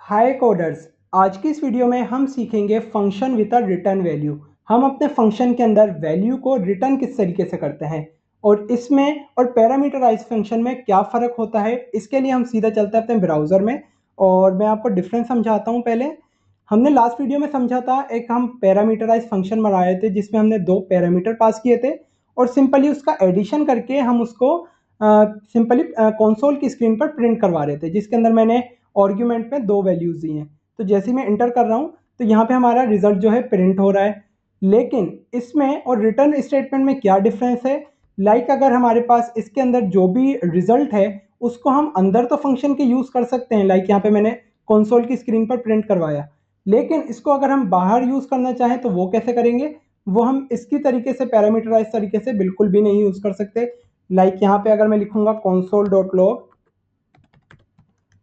हाय coders. आज की इस वीडियो में हम सीखेंगे function with a return value. हम अपने फंक्शन के अंदर वैल्यू को रिटर्न किस तरीके से करते हैं और इसमें और पैरामीटराइज फंक्शन में क्या फ़र्क होता है। इसके लिए हम सीधा चलते हैं अपने ब्राउज़र में और मैं आपको डिफरेंस समझाता हूँ। पहले हमने लास्ट वीडियो में समझा था, एक हम पैरामीटराइज फंक्शन बनाए थे जिसमें हमने दो पैरामीटर पास किए थे और सिंपली उसका एडिशन करके हम उसको सिंपली कंसोल की स्क्रीन पर प्रिंट करवा रहे थे, जिसके अंदर मैंने आर्ग्यूमेंट में दो वैल्यूज़ दी हैं। तो जैसे ही मैं इंटर कर रहा हूँ तो यहाँ पे हमारा रिजल्ट जो है प्रिंट हो रहा है। लेकिन इसमें और रिटर्न स्टेटमेंट में क्या डिफरेंस है, अगर हमारे पास इसके अंदर जो भी रिजल्ट है उसको हम अंदर तो फंक्शन के यूज़ कर सकते हैं, यहाँ पे मैंने कंसोल की स्क्रीन पर प्रिंट करवाया। लेकिन इसको अगर हम बाहर यूज़ करना चाहें तो वो कैसे करेंगे, वो हम इसकी तरीके से पैरामीटराइज तरीके से बिल्कुल भी नहीं यूज़ कर सकते। यहाँ पे अगर मैं लिखूंगा console.log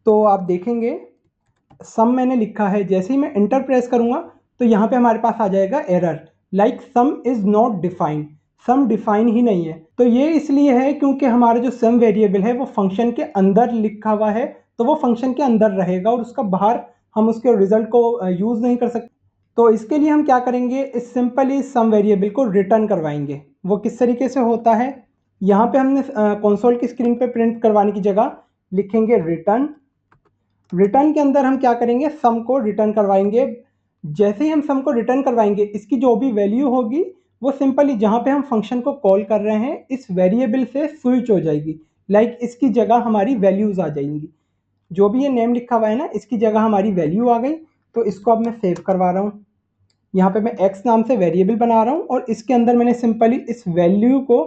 तो आप देखेंगे सम मैंने लिखा है। जैसे ही मैं इंटर प्रेस करूंगा तो यहाँ पे हमारे पास आ जाएगा error, sum is not defined. Sum define ही नहीं है। तो ये इसलिए है क्योंकि हमारा जो सम वेरिएबल है वो फंक्शन के अंदर लिखा हुआ है, तो वो फंक्शन के अंदर रहेगा और उसका बाहर हम उसके रिजल्ट को यूज़ नहीं कर सकते। तो इसके लिए हम क्या करेंगे, इस सिंपली सम वेरिएबल को रिटर्न करवाएंगे। वो किस तरीके से होता है, यहाँ पे हमने कंसोल की स्क्रीन पे प्रिंट करवाने की जगह लिखेंगे रिटर्न। रिटर्न के अंदर हम क्या करेंगे, सम को रिटर्न करवाएंगे। जैसे ही हम सम को रिटर्न करवाएंगे इसकी जो भी वैल्यू होगी वो सिंपली जहाँ पे हम फंक्शन को कॉल कर रहे हैं इस वेरिएबल से स्विच हो जाएगी। इसकी जगह हमारी वैल्यूज आ जाएंगी। जो भी ये नेम लिखा हुआ है ना, इसकी जगह हमारी वैल्यू आ गई। तो इसको अब मैं सेव करवा रहा हूँ। यहाँ पे मैं x नाम से वेरिएबल बना रहा हूँ और इसके अंदर मैंने सिंपली इस वैल्यू को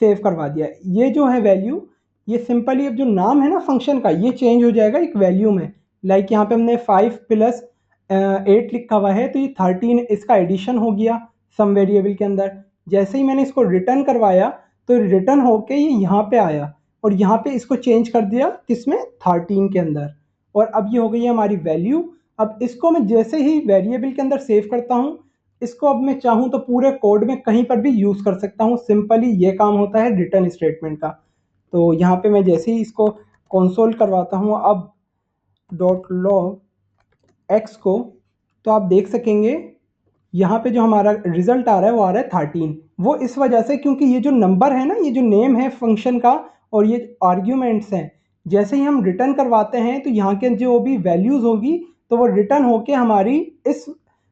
सेव करवा दिया। ये जो है वैल्यू, ये सिंपली अब जो नाम है ना फंक्शन का, ये चेंज हो जाएगा एक वैल्यू में। यहाँ पे हमने 5 प्लस 8 लिखा हुआ है तो ये 13 इसका एडिशन हो गया सम वेरिएबल के अंदर। जैसे ही मैंने इसको रिटर्न करवाया तो रिटर्न होके ये यहाँ पे आया और यहाँ पे इसको चेंज कर दिया किसमें, 13 के अंदर। और अब ये हो गई है हमारी वैल्यू। अब इसको मैं जैसे ही वेरिएबल के अंदर सेव करता हूँ, इसको अब मैं चाहूँ तो पूरे कोड में कहीं पर भी यूज़ कर सकता हूँ। सिंपली ये काम होता है रिटर्न स्टेटमेंट का। तो यहाँ पे मैं जैसे ही इसको कंसोल करवाता हूँ अब .log x को, तो आप देख सकेंगे यहाँ पे जो हमारा रिजल्ट आ रहा है वो आ रहा है 13। वो इस वजह से क्योंकि ये जो नंबर है ना, ये जो नेम है फंक्शन का और ये आर्ग्यूमेंट्स हैं, जैसे ही हम रिटर्न करवाते हैं तो यहाँ के जो भी वैल्यूज़ होगी तो वो रिटर्न होके हमारी इस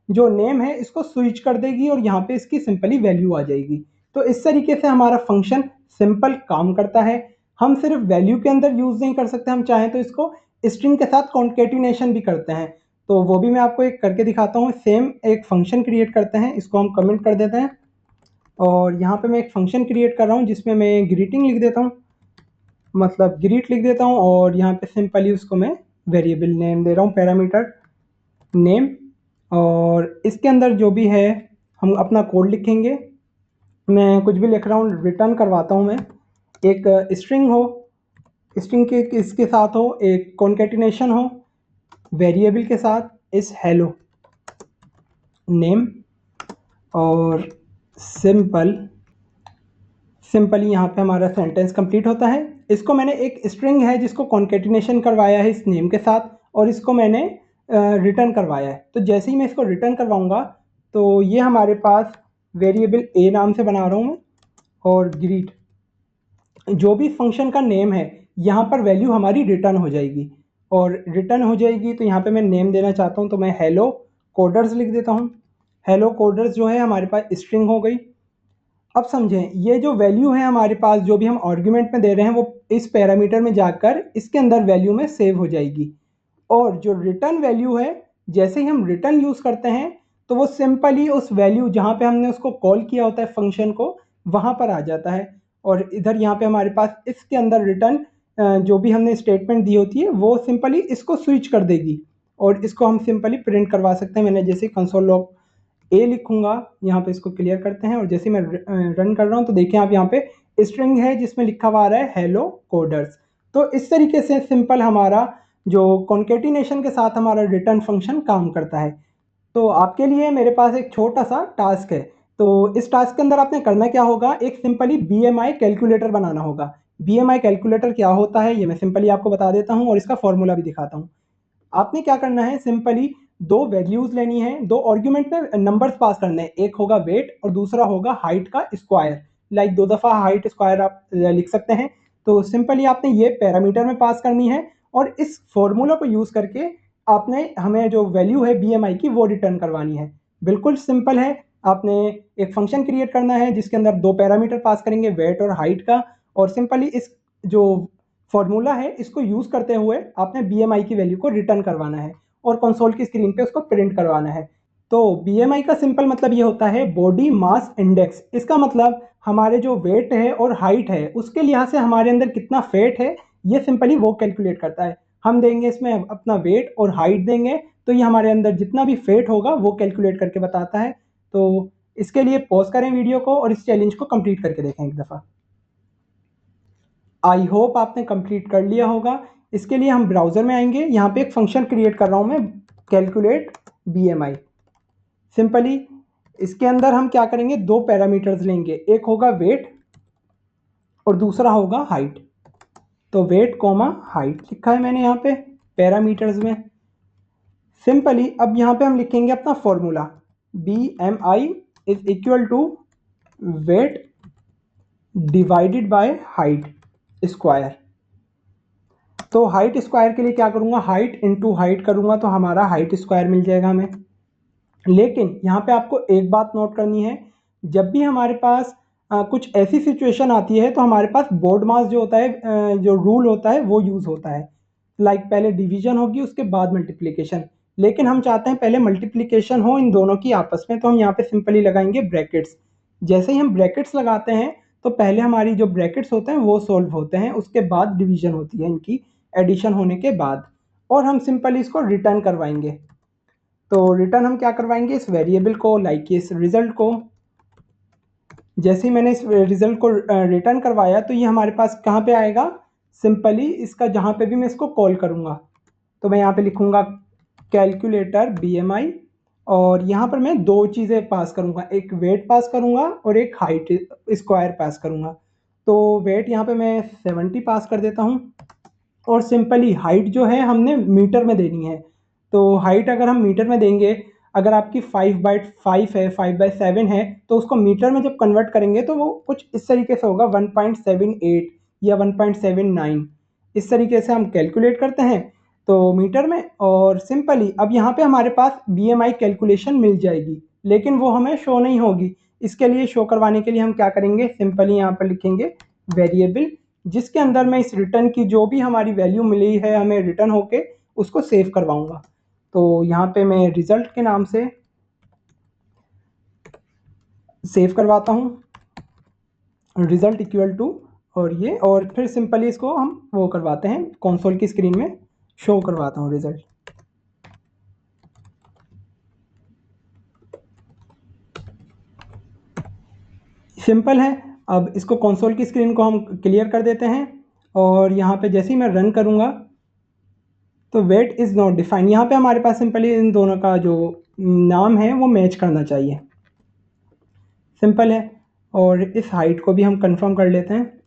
जो नेम है इसको स्विच कर देगी और यहाँ पे इसकी सिंपली वैल्यू आ जाएगी। तो इस तरीके से हमारा फंक्शन सिंपल काम करता है। हम सिर्फ वैल्यू के अंदर यूज़ नहीं कर सकते, हम चाहें तो इसको स्ट्रिंग के साथ कॉन्केटिनेशन भी करते हैं। तो वो भी मैं आपको एक करके दिखाता हूँ। सेम एक फंक्शन क्रिएट करते हैं, इसको हम कमेंट कर देते हैं और यहाँ पे मैं एक फंक्शन क्रिएट कर रहा हूँ जिसमें मैं ग्रीटिंग लिख देता हूँ, मतलब ग्रीट लिख देता हूँ और यहाँ पे सिंपली उसको मैं वेरिएबल नेम दे रहा हूँ, पैरामीटर नेम। और इसके अंदर जो भी है हम अपना कोड लिखेंगे। मैं कुछ भी लिख रहा हूँ, रिटर्न करवाता हूँ मैं एक स्ट्रिंग हो, स्ट्रिंग के इसके साथ हो एक कॉन्केटिनेशन हो वेरिएबल के साथ इस हेलो नेम और सिंपली यहाँ पे हमारा सेंटेंस कंप्लीट होता है। इसको मैंने एक स्ट्रिंग है जिसको कॉन्केटिनेशन करवाया है इस नेम के साथ और इसको मैंने रिटर्न करवाया है। तो जैसे ही मैं इसको रिटर्न करवाऊँगा तो ये हमारे पास वेरिएबल ए नाम से बना रहा हूँ मैं और ग्रीट जो भी फंक्शन का नेम है यहाँ पर वैल्यू हमारी रिटर्न हो जाएगी। और रिटर्न हो जाएगी तो यहाँ पे मैं नेम देना चाहता हूँ तो मैं हेलो कोडर्स लिख देता हूँ। हेलो कोडर्स जो है हमारे पास स्ट्रिंग हो गई। अब समझें, ये जो वैल्यू है हमारे पास जो भी हम आर्ग्यूमेंट में दे रहे हैं वो इस पैरामीटर में जाकर इसके अंदर वैल्यू में सेव हो जाएगी। और जो रिटर्न वैल्यू है, जैसे ही हम रिटर्न यूज़ करते हैं तो वो सिंपली उस वैल्यू जहाँ पे हमने उसको कॉल किया होता है फंक्शन को, वहाँ पर आ जाता है। और इधर यहाँ पे हमारे पास इसके अंदर रिटर्न जो भी हमने स्टेटमेंट दी होती है वो सिंपली इसको स्विच कर देगी और इसको हम सिंपली प्रिंट करवा सकते हैं। मैंने जैसे कंसोल लॉग ए लिखूंगा, यहाँ पे इसको क्लियर करते हैं और जैसे मैं रन कर रहा हूँ तो देखिए आप यहाँ पे स्ट्रिंग है जिसमें लिखा हुआ आ रहा है हेलो कोडर्स। तो इस तरीके से सिंपल हमारा जो कॉन्केटिनेशन के साथ हमारा रिटर्न फंक्शन काम करता है। तो आपके लिए मेरे पास एक छोटा सा टास्क है। तो इस टास्क के अंदर आपने करना क्या होगा, एक सिंपली BMI कैलकुलेटर बनाना होगा। BMI कैलकुलेटर क्या होता है ये मैं सिंपली आपको बता देता हूँ और इसका फॉर्मूला भी दिखाता हूँ। आपने क्या करना है, सिंपली दो वैल्यूज लेनी है, दो आर्ग्यूमेंट में नंबर्स पास करने हैं, एक होगा वेट और दूसरा होगा हाइट का स्क्वायर। लाइक 2 दफ़ा हाइट स्क्वायर आप लिख सकते हैं। तो सिंपली आपने ये पैरामीटर में पास करनी है और इस फॉर्मूला को यूज़ करके आपने हमें जो वैल्यू है BMI की वो रिटर्न करवानी है। बिल्कुल सिंपल है। आपने एक फंक्शन क्रिएट करना है जिसके अंदर दो पैरामीटर पास करेंगे, वेट और हाइट का, और सिंपली इस जो फॉर्मूला है इसको यूज़ करते हुए आपने BMI की वैल्यू को रिटर्न करवाना है और कंसोल की स्क्रीन पे उसको प्रिंट करवाना है। तो BMI का सिंपल मतलब ये होता है बॉडी मास इंडेक्स। इसका मतलब हमारे जो वेट है और हाइट है उसके लिहाज से हमारे अंदर कितना फैट है, ये सिंपली वो कैलकुलेट करता है। हम देंगे इसमें अपना वेट और हाइट देंगे तो ये हमारे अंदर जितना भी फैट होगा वो कैलकुलेट करके बताता है। तो इसके लिए पॉज करें वीडियो को और इस चैलेंज को कंप्लीट करके देखें एक दफ़ा। आई होप आपने कंप्लीट कर लिया होगा। इसके लिए हम ब्राउज़र में आएंगे, यहाँ पे एक फंक्शन क्रिएट कर रहा हूँ मैं, कैलकुलेट BMI। सिंपली इसके अंदर हम क्या करेंगे, दो पैरामीटर्स लेंगे, एक होगा वेट और दूसरा होगा हाइट। तो वेट कॉमा हाइट लिखा है मैंने यहाँ पे पैरामीटर्स में। सिंपली अब यहाँ पे हम लिखेंगे अपना formula, BMI is equal to weight divided by height square. तो हाइट स्क्वायर के लिए क्या करूँगा, हाइट इंटू हाइट करूँगा तो हमारा हाइट स्क्वायर मिल जाएगा हमें। लेकिन यहाँ पे आपको एक बात नोट करनी है, जब भी हमारे पास कुछ ऐसी सिचुएशन आती है तो हमारे पास बोर्ड मास जो होता है, जो रूल होता है वो यूज़ होता है। लाइक पहले डिवीजन होगी उसके बाद मल्टीप्लिकेशन, लेकिन हम चाहते हैं पहले मल्टीप्लिकेशन हो इन दोनों की आपस में, तो हम यहाँ पे सिंपली लगाएंगे ब्रैकेट्स। जैसे ही हम ब्रैकेट्स लगाते हैं तो पहले हमारी जो ब्रैकेट्स होते हैं वो सॉल्व होते हैं, उसके बाद डिवीजन होती है इनकी एडिशन होने के बाद, और हम सिंपली इसको रिटर्न करवाएंगे। तो रिटर्न हम क्या करवाएंगे, इस वेरिएबल को, लाइक इस रिजल्ट को। जैसे ही मैंने इस रिजल्ट को रिटर्न करवाया तो ये हमारे पास कहाँ पे आएगा, सिंपली इसका जहाँ पे भी मैं इसको कॉल करूँगा तो मैं यहाँ पे लिखूँगा कैलकुलेटर BMI, और यहाँ पर मैं दो चीज़ें पास करूँगा, एक वेट पास करूँगा और एक हाइट स्क्वायर पास करूँगा। तो वेट यहाँ पे मैं 70 पास कर देता हूँ, और सिंपली हाइट जो है हमने मीटर में देनी है। तो हाइट अगर हम मीटर में देंगे, अगर आपकी 5/5 है, 5/7 है, तो उसको मीटर में जब कन्वर्ट करेंगे तो वो कुछ इस तरीके से होगा, 1.78 या 1.79, इस तरीके से हम कैलकुलेट करते हैं तो मीटर में। और सिंपली अब यहाँ पे हमारे पास BMI कैलकुलेशन मिल जाएगी, लेकिन वो हमें शो नहीं होगी। इसके लिए शो करवाने के लिए हम क्या करेंगे, सिंपली यहाँ पर लिखेंगे वेरिएबल, जिसके अंदर मैं इस रिटर्न की जो भी हमारी वैल्यू मिली है हमें रिटर्न होके उसको सेव करवाऊंगा। तो यहाँ पे मैं रिजल्ट के नाम से सेव करवाता हूँ, रिजल्ट इक्वल टू, और ये, और फिर सिंपली इसको हम वो करवाते हैं, कंसोल की स्क्रीन में शो करवाता हूँ रिजल्ट। सिंपल है। अब इसको कंसोल की स्क्रीन को हम क्लियर कर देते हैं, और यहाँ पे जैसे ही मैं रन करूँगा तो वेट इज़ नॉट डिफाइंड, यहाँ पे हमारे पास सिंपली इन दोनों का जो नाम है वो मैच करना चाहिए। सिंपल है। और इस हाइट को भी हम कंफर्म कर लेते हैं।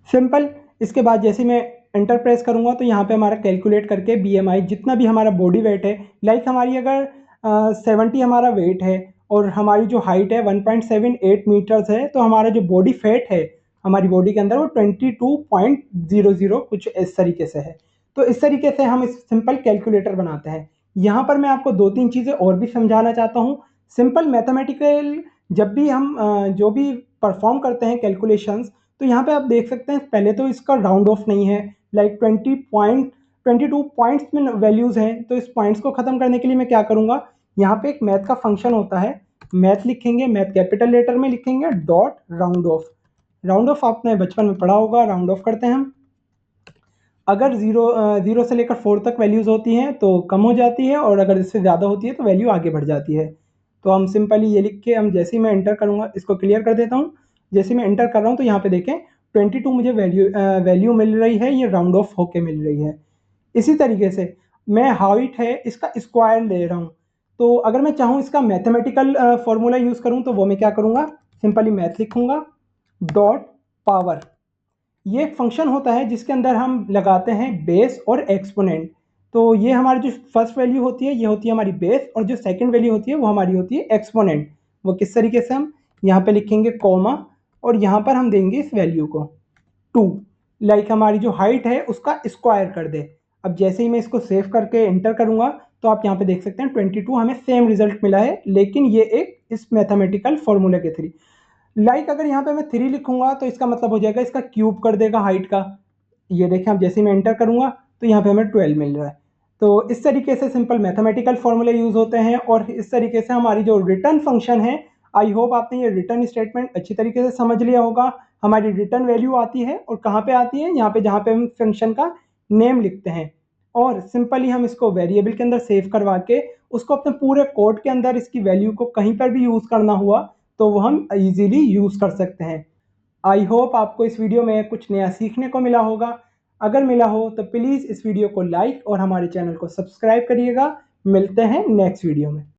सिंपल। इसके बाद जैसे मैं एंटर प्रेस करूँगा तो यहाँ पे हमारा कैलकुलेट करके BMI जितना भी हमारा बॉडी वेट है, लाइक हमारी अगर 70 हमारा वेट है और हमारी जो हाइट है 1.78 मीटर्स है, तो हमारा जो बॉडी फैट है हमारी बॉडी के अंदर वो 22.00 कुछ इस तरीके से है। तो इस तरीके से हम इस सिंपल कैलकुलेटर बनाते हैं। यहाँ पर मैं आपको दो तीन चीज़ें और भी समझाना चाहता हूँ। सिंपल मैथमेटिकल जब भी हम जो भी परफॉर्म करते हैं कैलकुलेशंस, तो यहाँ पे आप देख सकते हैं पहले तो इसका राउंड ऑफ नहीं है, लाइक 22 पॉइंट्स में वैल्यूज़ हैं, तो इस पॉइंट्स को ख़त्म करने के लिए मैं क्या करूँगा, यहाँ पे एक मैथ का फंक्शन होता है, मैथ लिखेंगे, मैथ कैपिटल लेटर में लिखेंगे, dot round of. Round of आपने बचपन में पढ़ा होगा, राउंड ऑफ करते हैं हम। अगर ज़ीरो से लेकर 4 तक वैल्यूज़ होती हैं तो कम हो जाती है, और अगर इससे ज़्यादा होती है तो वैल्यू आगे बढ़ जाती है। तो हम सिंपली ये लिख के, हम जैसे ही मैं एंटर करूँगा, इसको क्लियर कर देता हूँ। जैसे मैं एंटर कर रहा हूँ तो यहाँ पे देखें 22 मुझे वैल्यू मिल रही है, ये राउंड ऑफ होके मिल रही है। इसी तरीके से मैं हाइट है इसका स्क्वायर ले रहा हूँ, तो अगर मैं चाहूँ इसका मैथमेटिकल फॉर्मूला यूज़ करूँ तो वो मैं क्या करूँगा, सिंपली मैथ लिखूँगा, डॉट पावर, ये एक फंक्शन होता है जिसके अंदर हम लगाते हैं बेस और एक्सपोनेंट। तो ये हमारी जो फर्स्ट वैल्यू होती है ये होती है हमारी बेस, और जो सेकंड वैल्यू होती है वो हमारी होती है एक्सपोनेंट। वो किस तरीके से, हम यहाँ पे लिखेंगे कॉमा और यहाँ पर हम देंगे इस वैल्यू को 2, लाइक हमारी जो हाइट है उसका स्क्वायर कर दे। अब जैसे ही मैं इसको सेव करके एंटर करूँगा तो आप यहाँ पे देख सकते हैं 22 हमें सेम रिजल्ट मिला है, लेकिन ये एक इस मैथमेटिकल फॉर्मूले के थ्रू। लाइक अगर यहाँ पे मैं 3 लिखूंगा तो इसका मतलब हो जाएगा इसका क्यूब कर देगा हाइट का। ये देखें, अब जैसे ही मैं एंटर करूंगा तो यहाँ पे हमें 12 मिल रहा है। तो इस तरीके से सिंपल मैथमेटिकल फॉर्मूले यूज होते हैं, और इस तरीके से हमारी जो रिटर्न फंक्शन है, आई होप आपने ये रिटर्न स्टेटमेंट अच्छी तरीके से समझ लिया होगा। हमारी रिटर्न वैल्यू आती है और कहाँ पे आती है, यहाँ पे जहाँ पे हम फंक्शन का नेम लिखते हैं, और सिंपली हम इसको वेरिएबल के अंदर सेव करवा के उसको अपने पूरे कोड के अंदर इसकी वैल्यू को कहीं पर भी यूज करना हुआ तो वो हम इजीली यूज कर सकते हैं। आई होप आपको इस वीडियो में कुछ नया सीखने को मिला होगा। अगर मिला हो तो प्लीज़ इस वीडियो को लाइक और हमारे चैनल को सब्सक्राइब करिएगा। मिलते हैं नेक्स्ट वीडियो में।